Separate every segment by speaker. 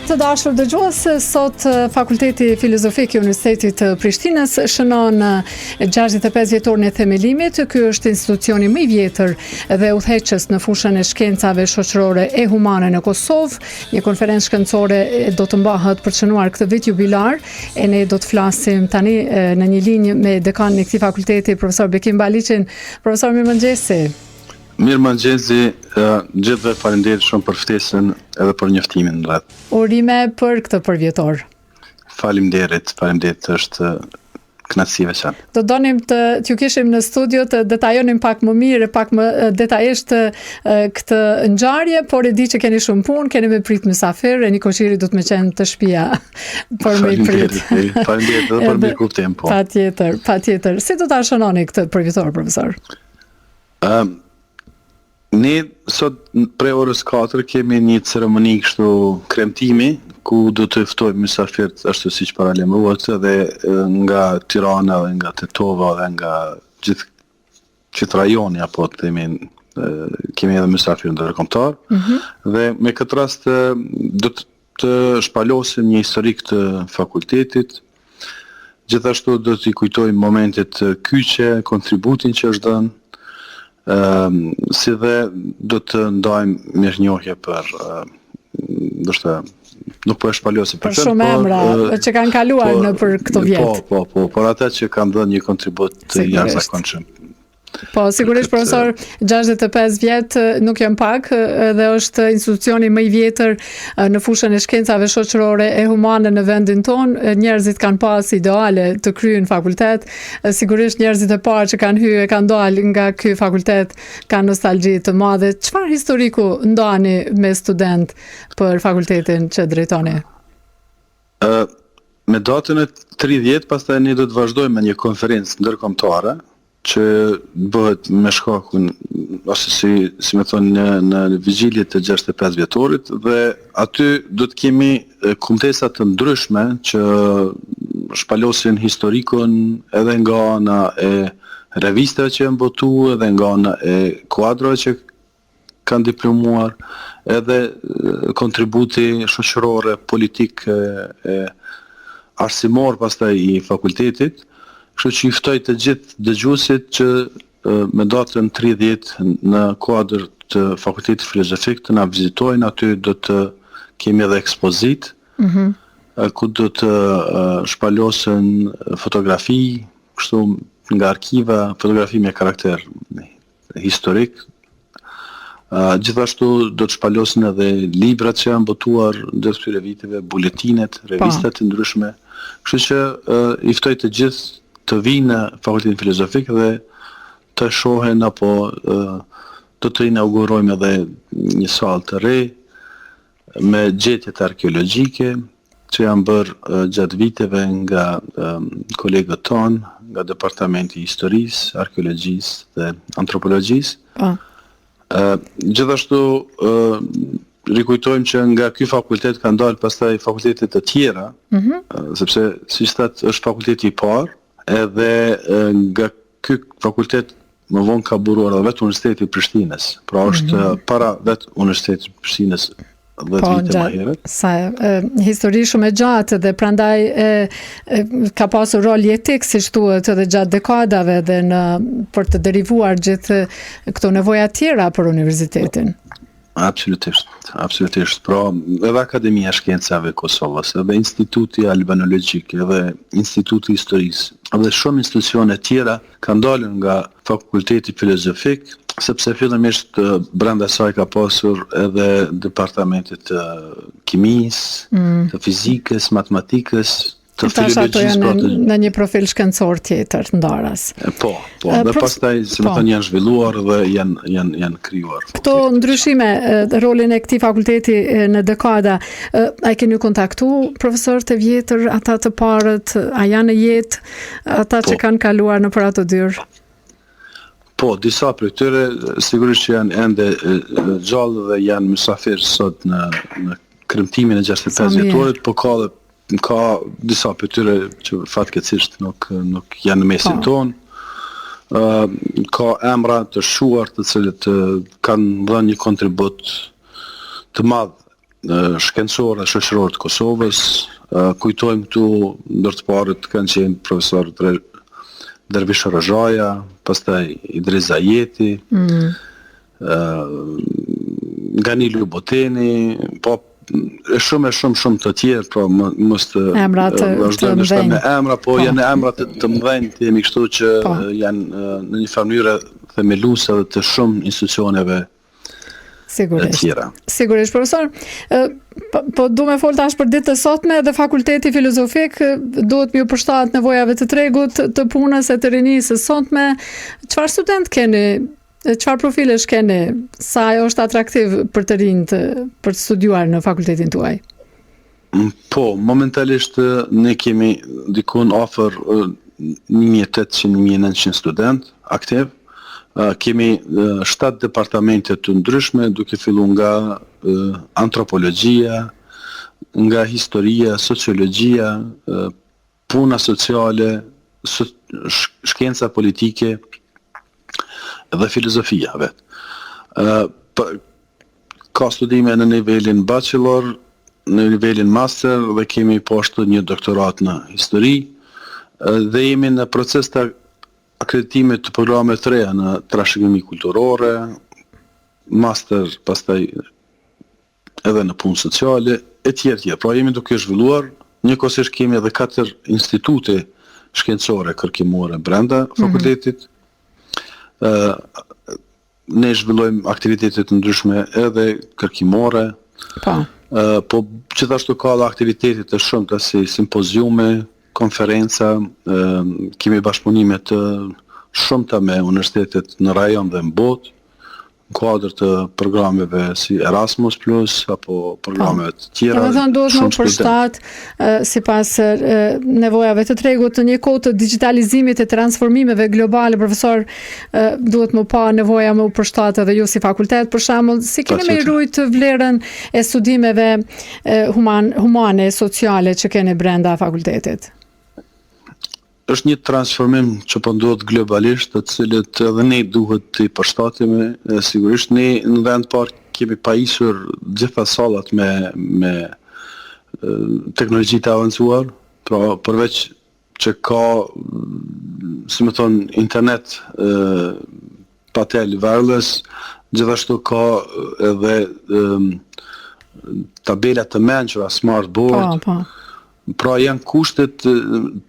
Speaker 1: Të dashur dëgjues, sot Fakulteti Filozofik i Universitetit të Prishtinës shënon 65 vjetorin e themelimit. Ky është institucioni më i vjetër dhe udhëheqës në fushën e shkencave shoqërore e humane në Kosovë. Një konferencë shkencore do të mbahet për të shënuar këtë vit jubilar e ne do të flasim tani në një linjë me dekanin e këtij fakulteti, profesor Bekim Baliqin. Profesor, mirëmëngjesi.
Speaker 2: Mirëmëngjesi, gjithëve faleminderit shumë për ftesën edhe për njoftimin në rreth.
Speaker 1: Urime për këtë përvjetor.
Speaker 2: Faleminderit, është kënaqësi e veçantë.
Speaker 1: Do donim të ju kishim në studio të detajonim pak më mirë, pak më detajisht këtë ngjarje, por e di që keni shumë punë, keni me prit mysafir, e Nikoshiri do të më qenë të shtëpia për me prit.
Speaker 2: Faleminderit edhe për mirë kuptim, po.
Speaker 1: Patjetër. Si do ta shënoni këtë përvjetor, profesor?
Speaker 2: Ne sot pre orës 4 kemi një ceremoni kështu kremtimi ku do të ftojmë mysafirët ashtu siç paralajmërohet edhe nga Tirana dhe nga Tetova dhe nga gjithë rajoni apo të themi kemi edhe mysafirë ndërkombëtar. Dhe me këtë rast do të shpalosim një historik të fakultetit. Gjithashtu do t'i kujtojmë momentet kyçe, kontributin që është dhënë. Si dhe do të ndajmë mirënjohje për ndoshta nuk po e shpalosim
Speaker 1: për shumë emra që kanë kaluar në për këto vjet.
Speaker 2: Po, por ata që kanë dhënë një kontribut të jashtëzakonshëm.
Speaker 1: Po, sigurisht, profesor, 65 vjet nuk janë pak dhe është institucioni më i vjetër në fushën e shkencave shoqërore e humane në vendin tonë. Njerëzit kanë pas ideale të kryen fakultet. Sigurisht njerëzit e parë që kanë hyrë e kanë dalë nga ky fakultet kanë nostalgji të madhe. Çfarë historiku ndani me student për fakultetin që drejtoni?
Speaker 2: Me datën e 30, pastaj ne do të vazhdojmë me një konferencë ndërkombëtare që bëhet me shkakun ose si më thonë në vigjilje të 65 vjetorit dhe aty do të kemi kumtesa të ndryshme që shpalosin historikun edhe nga ana e revistave që janë botuar, edhe nga ana e kuadrave që kanë diplomuar, edhe kontributi shoqëror, politik e arsimor pastaj i fakultetit. Kështu që i ftoj të gjithë dëgjuesit që me datën 30 në kuadër të Fakultetit Filozofik të na vizitojnë, aty do të kemi edhe ekspozit, ku do të shpalosen fotografi, kështu nga arkiva, fotografi me karakter historik. Gjithashtu do të shpalosen edhe librat që janë botuar ndër këtyre viteve, buletinet, revistat të ndryshme. Kështu që i ftoj të gjithë të vinë në Fakultetin Filozofik dhe të shohen apo do të inaugurojmë edhe një sallë të re me gjetjet arkeologjike që janë bërë gjatë viteve nga kolegët tonë, nga Departamenti i Historisë, Arkeologjisë dhe Antropologjisë. Gjithashtu rikujtojmë që nga ky fakultet kanë dalë pastaj fakultetet të tjera, sepse siç thatë është fakulteti i parë. Edhe nga ky fakultet më vonë ka buruar edhe vetë Universiteti i Prishtinës. Pra është para vetë Universitetit të Prishtinës 10 vite më herët.
Speaker 1: Histori shumë e gjatë dhe prandaj ka pasur rol jetik, siç thuhet, edhe gjatë dekadave dhe për të derivuar gjithë këto nevoja tjera për universitetin.
Speaker 2: Absolutisht. Pra, edhe Akademia e Shkencave e Kosovës, edhe Instituti Albanologjik, edhe Instituti i Historisë, edhe shumë institucione tjera kanë dalë nga Fakulteti Filozofik, sepse fillimisht brenda saj ka pasur edhe departamentet të kimisë, të fizikës, matematikës, të filologjisë,
Speaker 1: në një profil shkencor tjetër të ndarës.
Speaker 2: Po, dhe pastaj, si më thënë, janë zhvilluar dhe janë krijuar.
Speaker 1: Këto ndryshime, rolin e këtij fakulteti në dekada, a keni kontaktu profesorët e vjetër, ata të parët, a janë në jetë, ata që kanë kaluar në për ato dyrë?
Speaker 2: Po, disa për këtyre sigurisht që janë ende gjallë dhe janë mysafir sot në kremtimin e 65 vjetorit, po ka disa për tyre që fatkeqësisht nuk janë në mesin tonë. Ka emra të shuar të cilët kanë dhënë një kontribut të madh shkencore shoqëror të Kosovës. Kujtojmë këtu ndër të parët kanë qenë profesor Dervish Rozhaja, pastaj Idris Zajeti, Ganilo Boteni, po shumë të tjerë, pra mos të vazhdojmë shpesh me emra, po janë emra të mëdhenj, të jemi kështu që janë në një mënyrë themeluese dhe të shumë institucioneve të tjera.
Speaker 1: Sigurisht, profesor. Po du me fol tash për ditë të sotme dhe Fakulteti Filozofik duhet mjë përshtat nevojave të tregut, të punës e të rinisë sotme. Çfarë student keni? Çfarë profilesh keni? Sa ajo është atraktiv për të rinjt për të studiuar në fakultetin tuaj?
Speaker 2: Po, momentalisht ne kemi dikun afër 1800-1900 student aktiv. Kemi 7 departamente të ndryshme, duke filluar nga antropologjia, nga historia, sociologjia, puna sociale, shkenca politike dhe filozofia vetë. Ka studime në nivelin bachelor, në nivelin master dhe kemi poshtë një doktorat në histori dhe jemi në proces të akreditimit të programe të reja në trashëgimi kulturore, master pastaj edhe në punë sociale, e tjerë. Pra jemi duke zhvilluar, njëkohësisht kemi edhe 4 institute shkencore kërkimore brenda fakultetit. Ne zhvillojmë aktivitetet të ndryshme edhe kërkimore, po gjithashtu ka dhe aktivitetet të shumta si simpoziume, konferenca, kemi bashkëpunime të shumta me universitetet në rajon dhe në botë, në kuadër të programeve si Erasmus Plus apo programeve të tjera.
Speaker 1: Domethënë duhet më përshtat sipas nevojave të tregut në një kohë të digitalizimit e transformimeve globale, profesor, duhet më pa nevoja më u përshtat edhe ju si fakultet, për shembull, si keni me rujt vlerën e studimeve humane, sociale që keni brenda fakultetit?
Speaker 2: Është një transformim që po ndodh globalisht, të cilët edhe ne duhet të përshtatemi. Sigurisht ne në vend parë kemi pajisur gjitha sallat me teknologji të avancuar, pra përveç që ka, si më thon, internet pa tel wireless, gjithashtu ka edhe tabela të mençura smartboard. Pra janë kushtet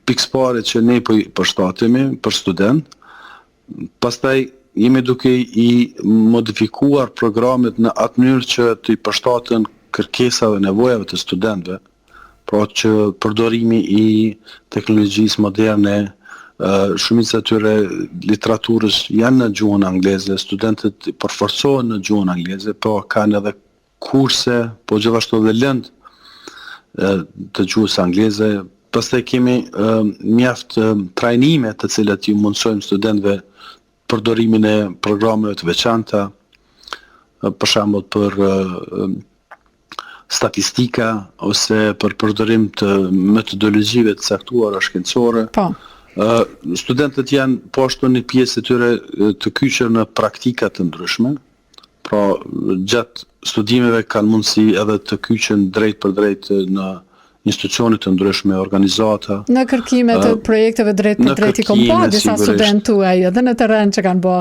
Speaker 2: pikëspare që ne po i përshtatemi për student. Pastaj jemi duke i modifikuar programet në atë mënyrë që të i përshtaten kërkesave dhe nevojave të studentëve. Pra që përdorimi i teknologjisë moderne, shumica e tyre literaturës janë në gjuhën angleze, studentët përforcohen në gjuhën angleze, po kanë edhe kurse, po gjithashtu edhe lëndë të gjuhës angleze. Pastaj kemi mjaft trajnime të cilat ju mundsojmë studentëve përdorimin e programeve të veçanta, për shembull për statistika ose për përdorim të metodologjive të caktuara shkencore. Studentët janë poshtë një pjesë e tyre të kyçur në praktika të ndryshme. Pra, gjatë studimeve kanë mundësi edhe të kyçen drejt për drejt në institucione të ndryshme, organizata.
Speaker 1: Në kërkime të projekteve drejt për drejt i kompa, disa studentë tuaj edhe në terren që kanë bë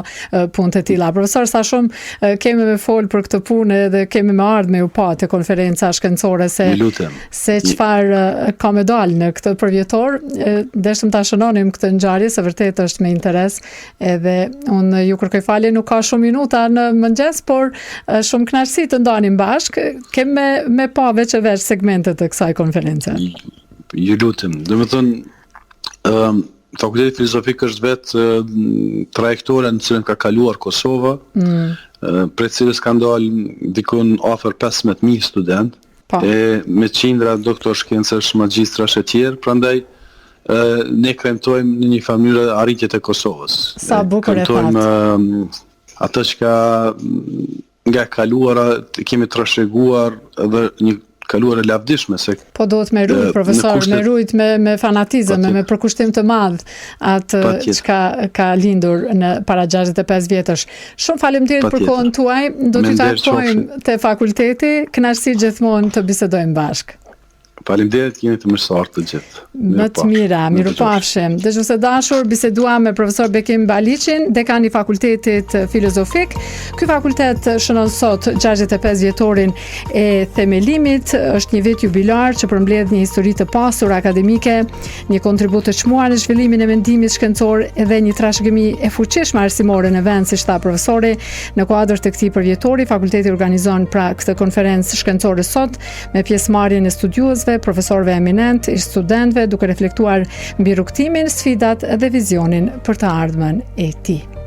Speaker 1: punë të tilla. Profesor, sa shumë kemi me fol për këtë punë dhe kemi me ardhur me u pa te konferenca shkencore se çfarë ka me dalë në këtë përvjetor. Deshëm ta shënonim këtë ngjarje, se vërtet është me interes, edhe unë ju kërkoj falje, nuk ka shumë minuta në mëngjes, por shumë kënaqësi të ndanim bashkë. Kemi me pa veç segmentet të kësaj konference.
Speaker 2: Ju lutem. Do të thonë, Fakulteti Filozofik është vetë trajektoria në cilën ka kaluar Kosova, për cilës ka dalë dikun afër 15.000 student, me qindra doktor shkencash, magjistrash e tjerë, prandaj ne kremtojmë në një mënyrë arritjet e Kosovës.
Speaker 1: Sa bukur e
Speaker 2: thatë. Atë që nga kaluara kemi trashëguar edhe një kaluar e lavdishme se
Speaker 1: po duhet me rujt, profesor, me rujt me fanatizëm, me përkushtim të madh atë çka ka lindur në para 65 vjetësh. Shumë faleminderit për kohën tuaj. Do t'ju takojmë te fakulteti. Kënaqësi gjithmonë të bisedojmë bashkë.
Speaker 2: Faleminderit, jeni të mirësartë të gjithë.
Speaker 1: Më të mira, mirupafshim. Dëshuese dashur, biseduam me profesor Bekim Baliqin, dekan i Fakultetit Filozofik. Ky fakultet shënon sot 65 vjetorin e themelimit. Është një vit jubilar që përmbledh një histori të pasur akademike, një kontribut të çmuar në zhvillimin e mendimit shkencor dhe një trashëgimi e fuqishme arsimore në vend, siç tha profesori. Në kuadër të këtij përvjetori, fakulteti organizon pra këtë konferencë shkencore sot me pjesëmarrjen e studiuesve, profesorëve eminent, ish studentëve, duke reflektuar mbi rrugtimin, sfidat dhe vizionin për të ardhmen e tij.